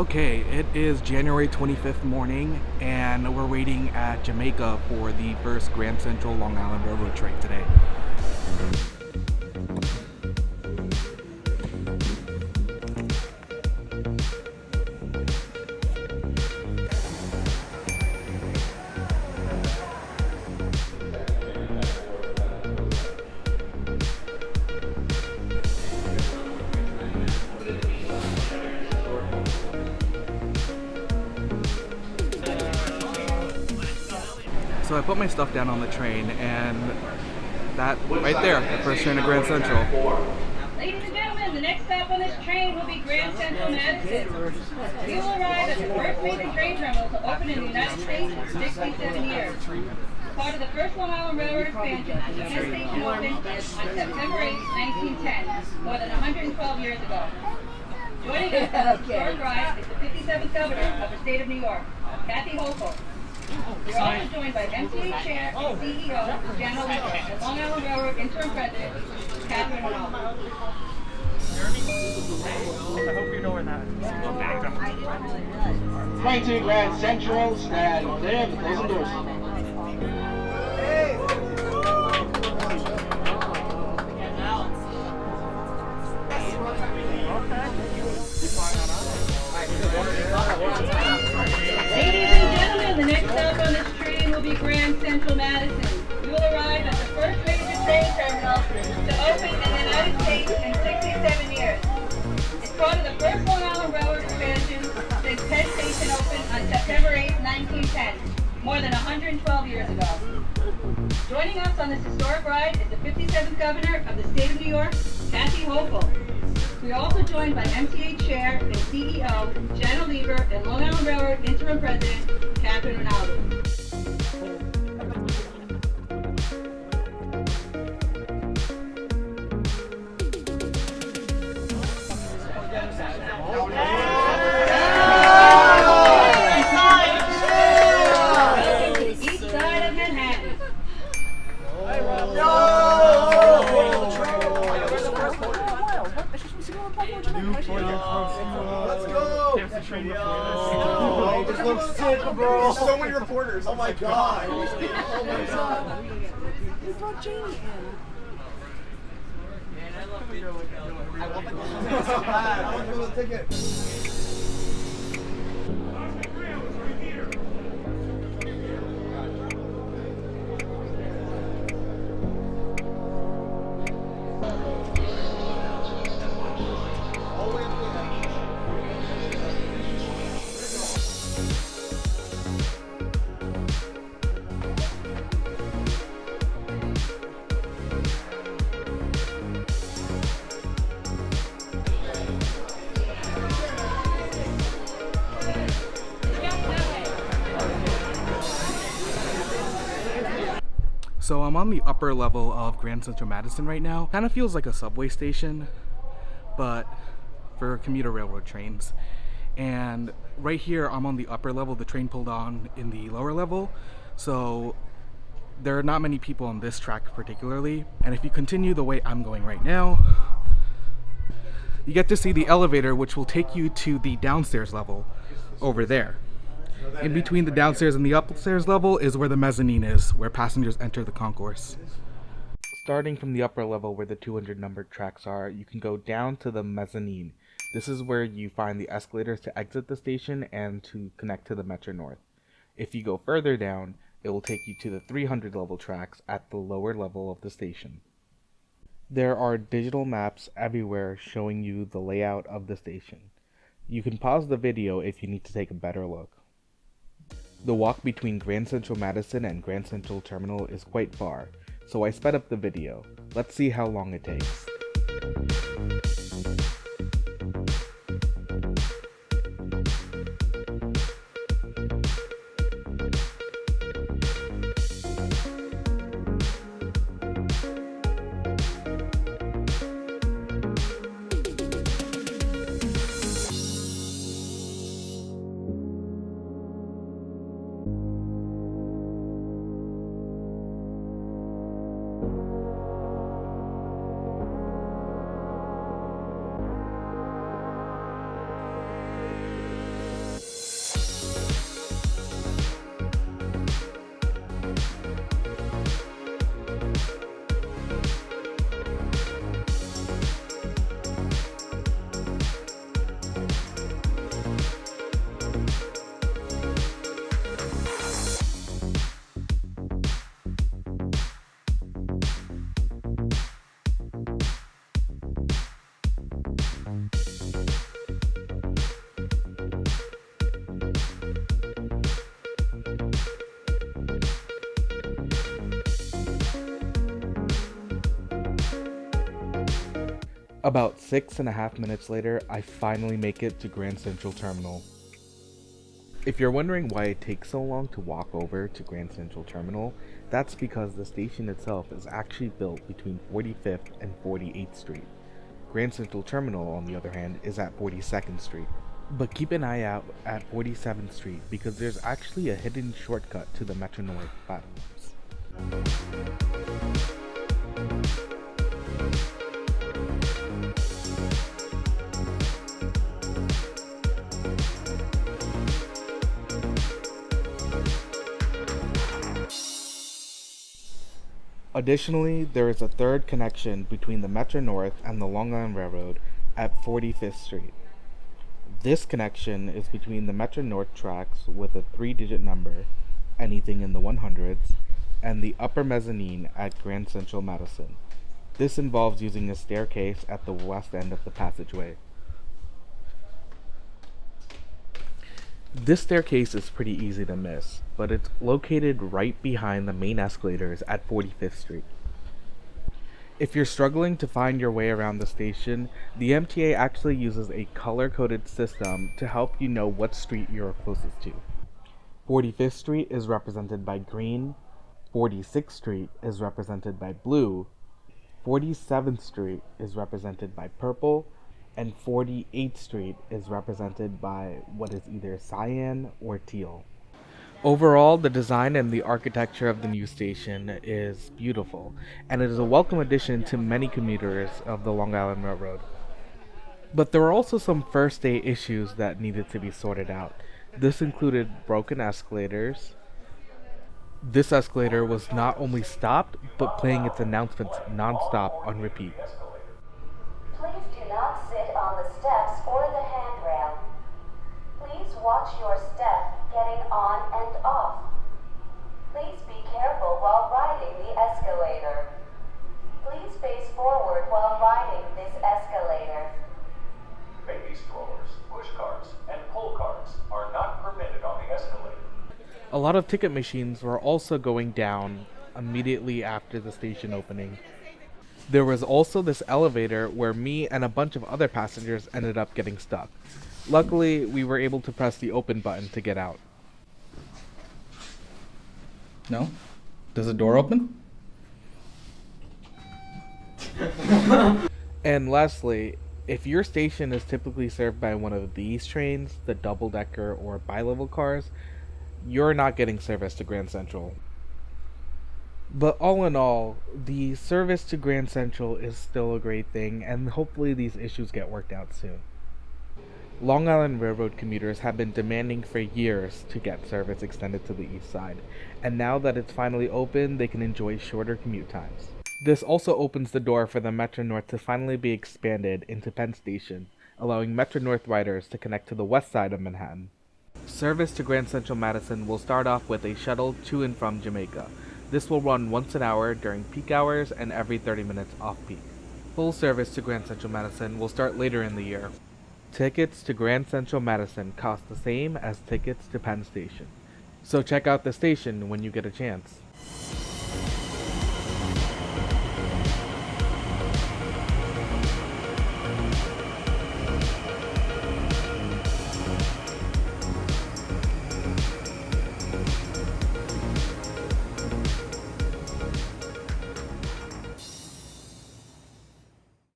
Okay, it is January 25th morning, and we're waiting at Jamaica for the first Grand Central Long Island Railroad train today. So I put my stuff down on the train, and that right there, the first train to Grand Central. Ladies and gentlemen, the next stop on this train will be Grand Central Madison. We will arrive at the first major train terminal to open in the United States in 67 years. Part of the first Long Island Railroad expansion, the Penn Station opened on September 8, 1910, more than 112 years ago. Joining us on this historic ride is the 57th Governor of the State of New York, Kathy Hochul. We're also joined by MTA Chair and CEO, Janet Lever, and Long Island Railroad Interim President, Catherine Ronaldo. I hope you know where that is. Going to Grand Central, stand clear of the closing doors. Ladies and gentlemen, the next stop on this train will be Grand Central Madison. We will arrive at the first major train terminal to open in the United States in 67 years. It's part of the first Long Island Railroad expansion since Penn Station opened on September 8, 1910, more than 112 years ago. Joining us on this historic ride is the 57th Governor of the State of New York, Kathy Hochul. We are also joined by MTA Chair and CEO, Janet Lever, and Long Island Railroad Interim President, Catherine Ronaldo. Each side of Manhattan. Let's go! There's the train before Oh, this looks sick, bro. There's so many reporters. Oh my god. Oh my god. We brought Jamie in. I want the ticket so bad. I want the ticket. So I'm on the upper level of Grand Central Madison right now. Kind of feels like a subway station, but for commuter railroad trains. And right here, I'm on the upper level. The train pulled on in the lower level. So there are not many people on this track particularly. And if you continue the way I'm going right now, you get to see the elevator, which will take you to the downstairs level over there. In between the downstairs and the upstairs level is where the mezzanine is, where passengers enter the concourse. Starting from the upper level where the 200 numbered tracks are, you can go down to the mezzanine. This is where you find the escalators to exit the station and to connect to the Metro North. If you go further down, it will take you to the 300 level tracks at the lower level of the station. There are digital maps everywhere showing you the layout of the station. You can pause the video if you need to take a better look. The walk between Grand Central Madison and Grand Central Terminal is quite far, so I sped up the video. Let's see how long it takes. About 6.5 minutes later, I finally make it to Grand Central Terminal. If you're wondering why it takes so long to walk over to Grand Central Terminal, that's because the station itself is actually built between 45th and 48th Street. Grand Central Terminal, on the other hand, is at 42nd Street. But keep an eye out at 47th Street because there's actually a hidden shortcut to the Metro North platforms. Additionally, there is a third connection between the Metro North and the Long Island Railroad at 45th Street. This connection is between the Metro North tracks with a 3-digit number, anything in the 100s, and the upper mezzanine at Grand Central Madison. This involves using a staircase at the west end of the passageway. This staircase is pretty easy to miss, but it's located right behind the main escalators at 45th Street. If you're struggling to find your way around the station, the MTA actually uses a color-coded system to help you know what street you're closest to. 45th Street is represented by green, 46th Street is represented by blue, 47th Street is represented by purple, and 48th Street is represented by what is either cyan or teal. Overall, the design and the architecture of the new station is beautiful, and it is a welcome addition to many commuters of the Long Island Railroad. But there were also some first-day issues that needed to be sorted out. This included broken escalators. This escalator was not only stopped, but playing its announcements non-stop on repeat. Please do not sit on the steps or the handrail. Please watch your step getting on and off. Please be careful while riding the escalator. Please face forward while riding this escalator. Baby strollers, push carts, and pull carts are not permitted on the escalator. A lot of ticket machines were also going down immediately after the station opening. There was also this elevator where me and a bunch of other passengers ended up getting stuck. Luckily, we were able to press the open button to get out. No? Does the door open? And lastly, if your station is typically served by one of these trains, the double-decker or bi-level cars, you're not getting service to Grand Central. But all in all, the service to Grand Central is still a great thing, and hopefully these issues get worked out soon. Long Island Railroad commuters have been demanding for years to get service extended to the east side, and now that it's finally open, they can enjoy shorter commute times. This also opens the door for the Metro North to finally be expanded into Penn Station, allowing Metro North riders to connect to the west side of Manhattan. Service to Grand Central Madison will start off with a shuttle to and from Jamaica. This will run once an hour during peak hours and every 30 minutes off-peak. Full service to Grand Central Madison will start later in the year. Tickets to Grand Central Madison cost the same as tickets to Penn Station. So check out the station when you get a chance.